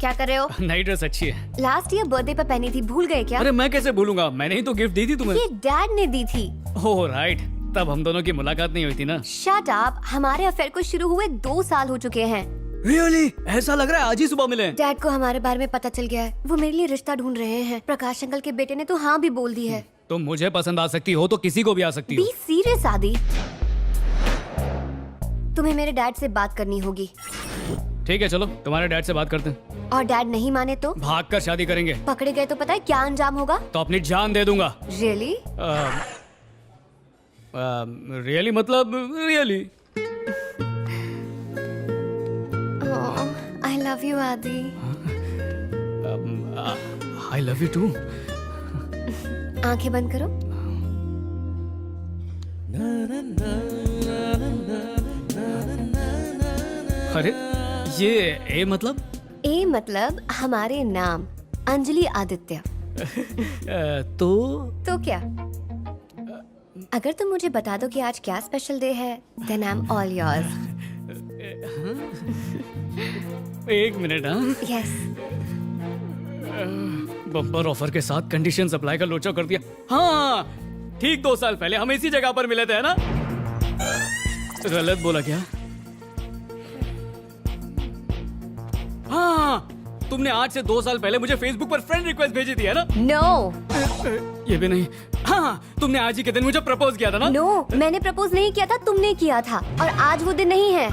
क्या कर रहे हो? नई ड्रेस अच्छी है। लास्ट ईयर बर्थडे पे पहनी थी, भूल गए क्या? अरे मैं कैसे भूलूंगा, मैंने ही तो गिफ्ट दी थी तुम्हें। ये डैड ने दी थी। ओह राइट, तब हम दोनों की मुलाकात नहीं हुई थी ना। शट अप, हमारे अफेयर को शुरू हुए 2 साल हो चुके हैं। रियली? ऐसा लग रहा है आज ही सुबह मिले। डैड को हमारे बारे में पता चल गया है, वो मेरे लिए रिश्ता ढूंढ रहे हैं। प्रकाश अंकल के बेटे ने तो हाँ भी बोल दी है। तुम मुझे पसंद आ सकती हो तो किसी को भी आ सकती हो। बी सीरियस आदि, तुम्हें मेरे डैड से बात करनी होगी। ठीक है चलो, तुम्हारे डैड से बात करते हैं। और डैड नहीं माने तो? भाग कर शादी करेंगे। पकड़े गए तो पता है क्या अंजाम होगा? तो अपनी जान दे दूंगा। रियली? रियली मतलब रियली। आई लव यू आदि। I love you too. आंखें बंद करो। अरे ये ए मतलब? ए मतलब हमारे नाम, अंजलि आदित्य। तो क्या? अगर तुम मुझे बता दो कि आज क्या स्पेशल डे है, then I am all yours. एक मिनट। हाँ यस। बम्पर ऑफर के साथ कंडीशन अप्लाई का लोचा कर दिया। हाँ ठीक 2 साल पहले हम इसी जगह पर मिले थे, है ना? गलत बोला क्या? हाँ तुमने आज से 2 साल पहले मुझे फेसबुक पर फ्रेंड रिक्वेस्ट भेजी थी, है ना? नो। ये भी नहीं। हाँ तुमने आज ही के दिन मुझे प्रपोज किया था ना? नो, मैंने प्रपोज नहीं किया था, तुमने किया था। और आज वो दिन नहीं है।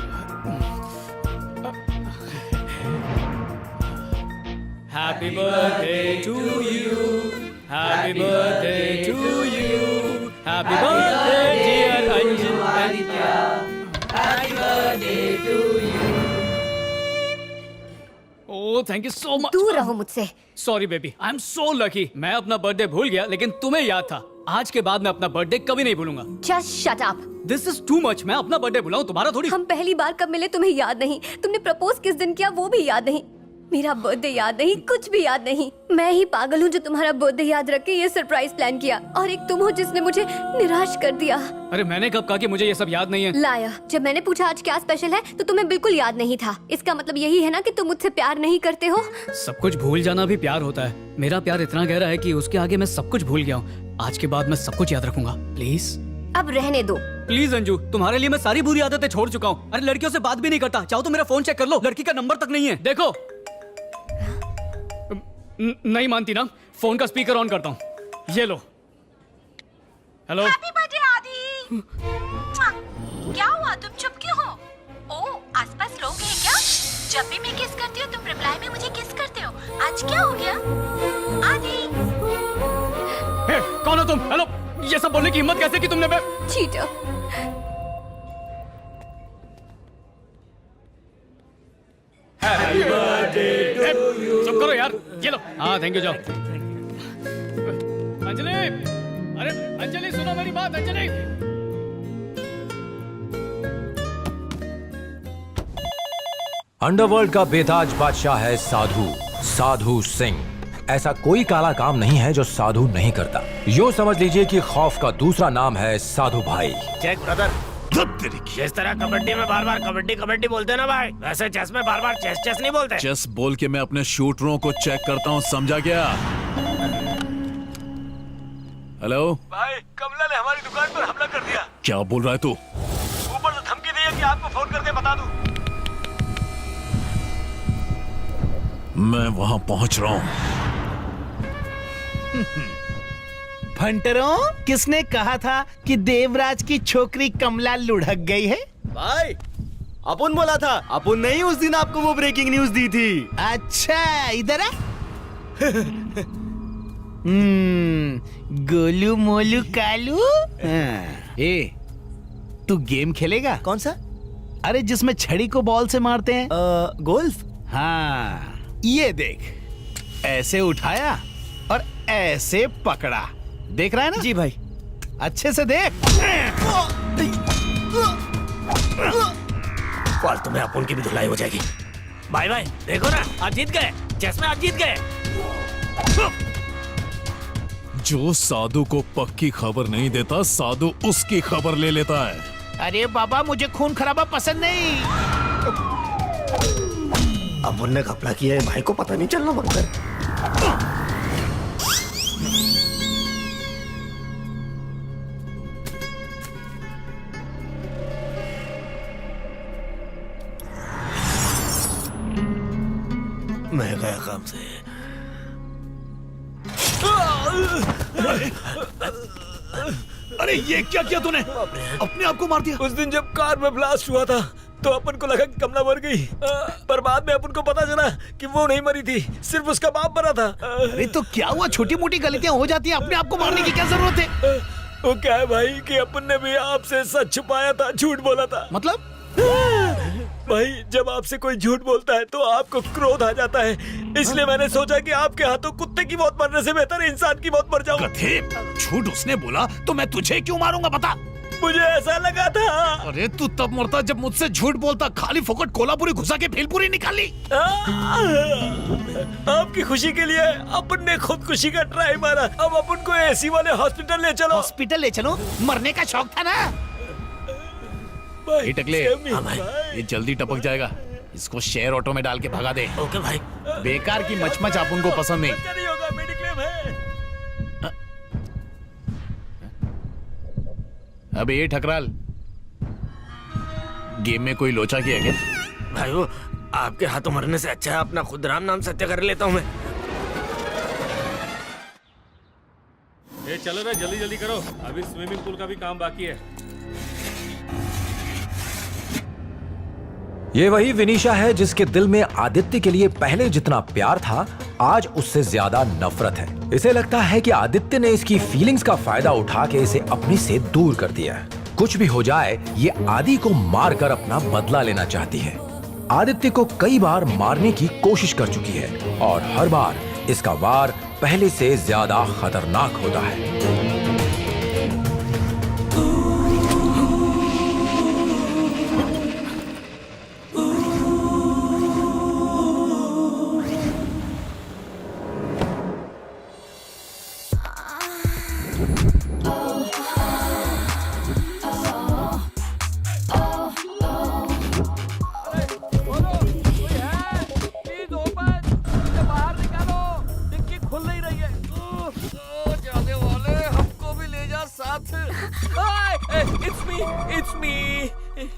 Happy birthday to you. Happy birthday to you. Happy birthday dear Anjali. Happy birthday to you. Oh, thank you so much. दूर रहो मुझसे। Sorry baby, I'm so lucky. मैं अपना बर्थडे भूल गया, लेकिन तुम्हें याद था। आज के बाद मैं अपना बर्थडे कभी नहीं भूलूंगा। Just shut up. This is too much. मैं अपना बर्थडे भुलाऊं, तुम्हारा थोड़ी। हम पहली बार कब मिले तुम्हें याद नहीं, तुमने प्रपोज किस दिन किया वो भी याद नहीं, मेरा बर्थडे याद नहीं, कुछ भी याद नहीं। मैं ही पागल हूँ जो तुम्हारा बर्थडे याद रख के ये सरप्राइज प्लान किया, और एक तुम हो जिसने मुझे निराश कर दिया। अरे मैंने कब कहा कि मुझे ये सब याद नहीं है? लाया, जब मैंने पूछा आज क्या स्पेशल है तो तुम्हें बिल्कुल याद नहीं था। इसका मतलब यही है ना कि तुम मुझसे प्यार नहीं करते हो। सब कुछ भूल जाना भी प्यार होता है। मेरा प्यार इतना गहरा है कि उसके आगे मैं सब कुछ भूल गया हूँ। आज के बाद मैं सब कुछ याद रखूंगा। प्लीज अब रहने दो। प्लीज अंजू, तुम्हारे लिए मैं सारी बुरी आदतें छोड़ चुका हूँ। अरे लड़कियों से बात भी नहीं करता। चाहो तो मेरा फोन चेक कर लो, लड़की का नंबर तक नहीं है। देखो। नहीं मानती ना? फोन का स्पीकर ऑन करता हूँ। ये लो। हेलो। हैप्पी बर्थडे आदि। क्या हुआ, तुम चुप क्यों हो? ओह, आसपास लोग हैं क्या? जब भी मैं किस करती हूँ तुम रिप्लाई में मुझे किस करते हो। आज क्या हो गया आदि? हे, कौन हो तुम? हेलो। ये सब बोलने की हिम्मत कैसे की तुमने? Cheater. Happy birthday to you. चुप करो यार। ये लो। हाँ थैंक यू, जाओ। अंजलि, अरे अंजलि सुनो मेरी बात। अंजलि, अंडरवर्ल्ड का बेताज बादशाह है साधु, साधु सिंह। ऐसा कोई काला काम नहीं है जो साधु नहीं करता। यूं समझ लीजिए कि खौफ का दूसरा नाम है साधु भाई। Check brother. जिस तरह कबड्डी में बार बार कबड्डी कबड्डी बोलते ना भाई, वैसे चेस में बार बार चेस चेस नहीं बोलते। चेस बोल के मैं अपने शूटरों को चेक करता हूँ, समझा क्या? हेलो भाई, कमला ने हमारी दुकान पर हमला कर दिया। क्या बोल रहा है तू? ऊपर से धमकी दी है कि आपको फोन करके बता दूं। मैं वहाँ पहुँच रहा हूँ। फंटरों, किसने कहा था कि देवराज की छोकरी कमला लुढ़क गई है? भाई, अपुन बोला था। अपुन नहीं उस दिन आपको वो ब्रेकिंग न्यूज दी थी। अच्छा, इधर आ। गोलू मोलू कालू। ए, तू गेम खेलेगा? कौन सा? अरे जिसमें छड़ी को बॉल से मारते हैं। गोल्फ। हाँ, ये देख, ऐसे उठाया और ऐसे पकड़ा। देख रहा है ना? जी भाई। अच्छे से देख। फालतू में अपुन की भी धुलाई हो जाएगी। भाई भाई देखो ना, आज जीत गए। चेस में आज जीत गए। जो साधु को पक्की खबर नहीं देता, साधु उसकी खबर ले लेता है। अरे बाबा, मुझे खून खराबा पसंद नहीं। अपुन ने घपला किया है, भाई को पता नहीं चलना पड़ता है। मैं गया काम से। अरे ये क्या किया तूने? अपने आप को मार दिया। उस दिन जब कार में ब्लास्ट हुआ था तो अपन को लगा कि कमला मर गई, पर बाद में अपन को पता चला कि वो नहीं मरी थी, सिर्फ उसका बाप मरा था। अरे तो क्या हुआ? छोटी मोटी गलतियां हो जाती हैं, अपने आप को मारने की क्या जरूरत है? वो क्या है भाई कि अपन ने भी आपसे सच छुपाया था, झूठ बोला था। मतलब भाई जब आपसे कोई झूठ बोलता है तो आपको क्रोध आ जाता है, इसलिए मैंने सोचा कि आपके हाथों कुत्ते की मौत मरने से बेहतर इंसान की मौत मर जाऊं। गधे, झूठ उसने बोला तो मैं तुझे क्यों मारूंगा बता? मुझे ऐसा लगा था। अरे तू तब मरता जब मुझसे झूठ बोलता, खाली फोकट कोलापुरी घुसा के भेलपुरी निकाली। आपकी खुशी के लिए अपन ने खुदकुशी का ट्राई मारा। अब अपन को एसी वाले हॉस्पिटल ले चलो। हॉस्पिटल ले चलो? मरने का शौक था ना? भाई, टकले, भाई। ये जल्दी टपक जाएगा, इसको शेयर ऑटो में डाल के भगा दे। ओके भाई। बेकार की मचमच अपन को पसंद नहीं। खर्चा नहीं होगा, मेडिक्लेम है। अबे ये ठकराल, गेम में कोई लोचा किया क्या? भाई वो आपके हाथों मरने से अच्छा है अपना खुद राम नाम सत्य कर लेता हूँ मैं। ये चलो ना, जल्दी जल्दी करो, अभी स्विमिंग पूल का भी काम बाकी है। ये वही विनीशा है जिसके दिल में आदित्य के लिए पहले जितना प्यार था, आज उससे ज्यादा नफरत है। इसे लगता है कि आदित्य ने इसकी फीलिंग्स का फायदा उठा के इसे अपने से दूर कर दिया है। कुछ भी हो जाए, ये आदि को मारकर अपना बदला लेना चाहती है। आदित्य को कई बार मारने की कोशिश कर चुकी है और हर बार इसका वार पहले से ज्यादा खतरनाक होता है।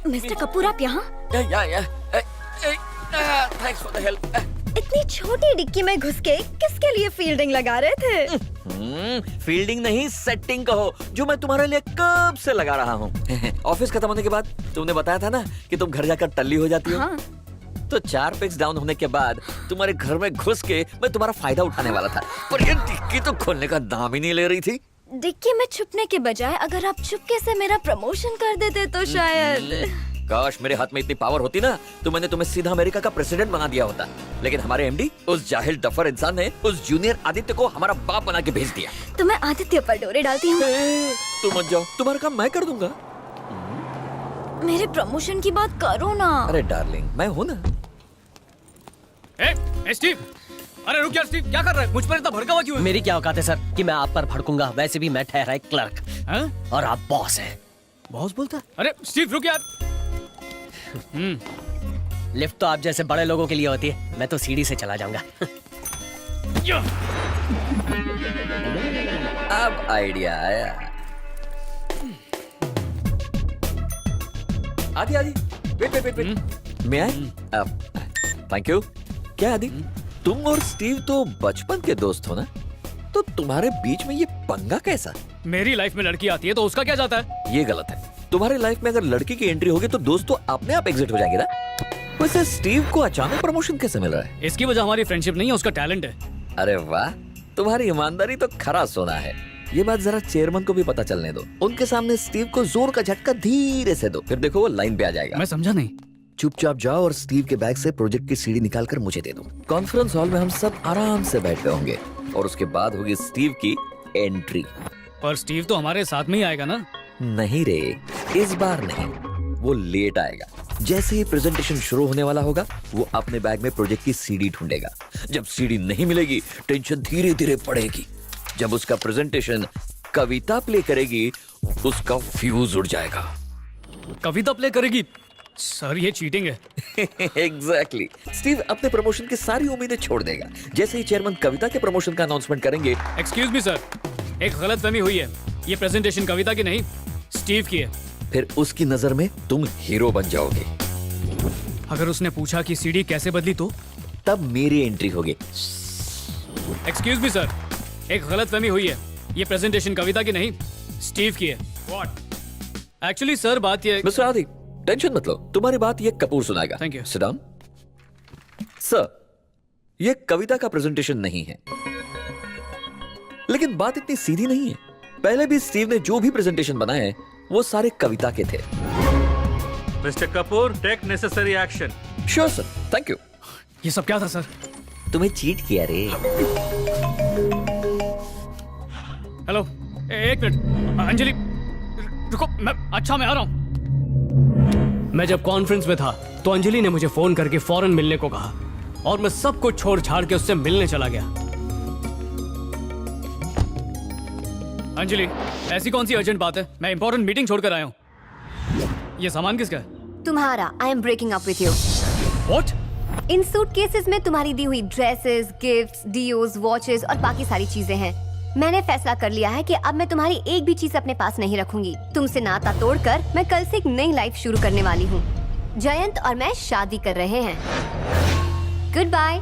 मिस्टर कपूर, आप यहाँ? Thanks for the help. इतनी छोटी डिक्की में घुस के किसके लिए फील्डिंग लगा रहे थे? फील्डिंग नहीं, सेटिंग कहो, जो मैं तुम्हारे लिए कब से लगा रहा हूँ। ऑफिस खत्म होने के बाद तुमने बताया था ना कि तुम घर जाकर टल्ली हो जाती हो। हाँ। तो 4 पिक्स डाउन होने के बाद तुम्हारे घर में घुस के मैं तुम्हारा फायदा उठाने वाला था, पर ये डिक्की तो खोलने का नाम ही नहीं ले रही थी। डिक्की में छुपने के बजाय अगर आप चुपके से मेरा प्रमोशन कर देते तो शायद। काश मेरे हाथ में इतनी पावर होती ना तो मैंने तुम्हें सीधा अमेरिका का प्रेसिडेंट बना दिया होता, लेकिन हमारे एमडी उस जाहिल डफर इंसान ने उस जूनियर आदित्य को हमारा बाप बना के भेज दिया। तो मैं आदित्य पर डोरे डालती हूँ। तुम मत जाओ, तुम्हारा काम मैं कर दूंगा। मेरे प्रमोशन की बात करो ना। अरे डार्लिंग, मैं हूँ ना। स्टीव, अरे रुक यार स्टीव, क्या कर रहा है? मुझ पर इतना भड़का हुआ क्यों है? मेरी क्या औकात है सर कि मैं आप पर भड़कूंगा? वैसे भी मैं ठहरा एक क्लर्क और आप बॉस हैं। बॉस बोलता है? अरे स्टीव रुक यार। लिफ्ट तो आप जैसे बड़े लोगों के लिए होती है, मैं तो सीढ़ी से चला जाऊंगा। अब आइडिया आया। आदि आदि, वेट मैं आए। Thank you. क्या आदि, तुम और स्टीव तो बचपन के दोस्त हो ना, तो तुम्हारे बीच में ये पंगा कैसा? मेरी लाइफ में लड़की आती है तो उसका क्या जाता है? ये गलत है। तुम्हारी लाइफ में अगर लड़की की एंट्री होगी तो दोस्त तो अपने आप एग्जिट हो जाएंगे ना। वैसे स्टीव को अचानक प्रमोशन कैसे मिल रहा है? इसकी वजह हमारी फ्रेंडशिप नहीं है, उसका टैलेंट है। अरे वाह, तुम्हारी ईमानदारी तो खरा सोना है। ये बात जरा चेयरमैन को भी पता चलने दो। उनके सामने स्टीव को जोर का झटका धीरे से दो, फिर देखो वो लाइन पे आ जाएगा। मैं समझा नहीं। चुपचाप जाओ और स्टीव के बैग से प्रोजेक्ट की सीडी निकाल कर मुझे दे दो। कॉन्फ्रेंस हॉल में हम सब आराम से बैठे होंगे और उसके बाद होगी स्टीव की एंट्री। पर स्टीव तो हमारे साथ में ही आएगा ना? नहीं रे, इस बार नहीं, वो लेट आएगा। जैसे ही प्रेजेंटेशन शुरू होने वाला होगा, वो अपने बैग में प्रोजेक्ट की सीडी ढूंढेगा। जब सीडी नहीं मिलेगी, टेंशन धीरे धीरे बढ़ेगी। जब उसका प्रेजेंटेशन कविता प्ले करेगी, उसका फ्यूज उड़ जाएगा। कविता प्ले करेगी? सर ये चीटिंग है। एग्जैक्टली स्टीव अपने प्रमोशन की सारी उम्मीदें छोड़ देगा जैसे ही चेयरमैन कविता के प्रमोशन का अनाउंसमेंट करेंगे। एक्सक्यूज मी सर, एक गलतफहमी हुई है। ये प्रेजेंटेशन कविता की नहीं, स्टीव की है। फिर उसकी नजर में तुम हीरो बन जाओगे। अगर उसने पूछा कि सीडी कैसे बदली तो? तब मेरी एंट्री होगी। एक्सक्यूज मी सर, एक गलतफहमी हुई है। ये प्रेजेंटेशन कविता की नहीं, स्टीव की है। व्हाट? एक्चुअली सर बात ये। मिस्टर आदि टेंशन मत लो, तुम्हारी बात ये कपूर सुनाएगा। Thank you. Sit down. Sir ये कविता का प्रेजेंटेशन नहीं है, लेकिन बात इतनी सीधी नहीं है। पहले भी स्टीव ने जो भी प्रेजेंटेशन बनाए हैं वो सारे कविता के थे। Mister Kapoor, take necessary action. Sure sir, thank you. ये सब क्या था सर? तुम्हें चीट किया रे। हेलो, एक मिनट अंजलि, रुको। मैं आ रहा हूं। मैं जब कॉन्फ्रेंस में था तो अंजलि ने मुझे फोन करके फौरन मिलने को कहा और मैं सब कुछ छोड़ छाड़ के उससे मिलने चला गया। अंजलि, ऐसी कौन सी अर्जेंट बात है? मैं इंपॉर्टेंट मीटिंग छोड़कर आया हूं। ये सामान किसका है? तुम्हारा। I am breaking up with you. What? इन सूटकेसेस में तुम्हारी दी हुई ड्रेसेस, गिफ्ट्स, डीओज, वॉचेस और बाकी सारी चीजें हैं। मैंने फैसला कर लिया है कि अब मैं तुम्हारी एक भी चीज अपने पास नहीं रखूंगी। तुमसे नाता तोड़कर मैं कल से एक नई लाइफ शुरू करने वाली हूँ। जयंत और मैं शादी कर रहे हैं। Good bye.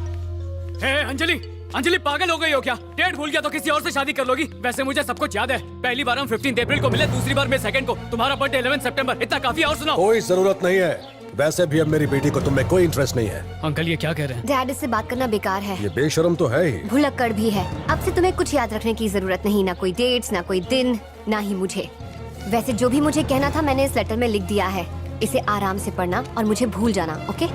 अंजलि, अंजलि पागल हो गई हो क्या? डेट भूल गया तो किसी और से शादी कर लोगी? वैसे मुझे सब कुछ याद है। पहली बार हम 15 अप्रैल को मिले, दूसरी बार मई 2 को। तुम्हारा बर्थडे 11 सितंबर। इतना काफी। और सुनाओ। कोई जरूरत नहीं है। वैसे भी अब मेरी बेटी को तुम में कोई इंटरेस्ट नहीं है। अंकल ये क्या कह रहे हैं? डैड से बात करना बेकार है। ये बेशर्म तो है ही। भुलक्कड़ भी है। अब से तुम्हें कुछ याद रखने की जरूरत नहीं, ना कोई डेट्स, ना कोई दिन, ना ही मुझे। वैसे जो भी मुझे कहना था मैंने इस लेटर में लिख दिया है। इसे आराम से पढ़ना और मुझे भूल जाना, ओके?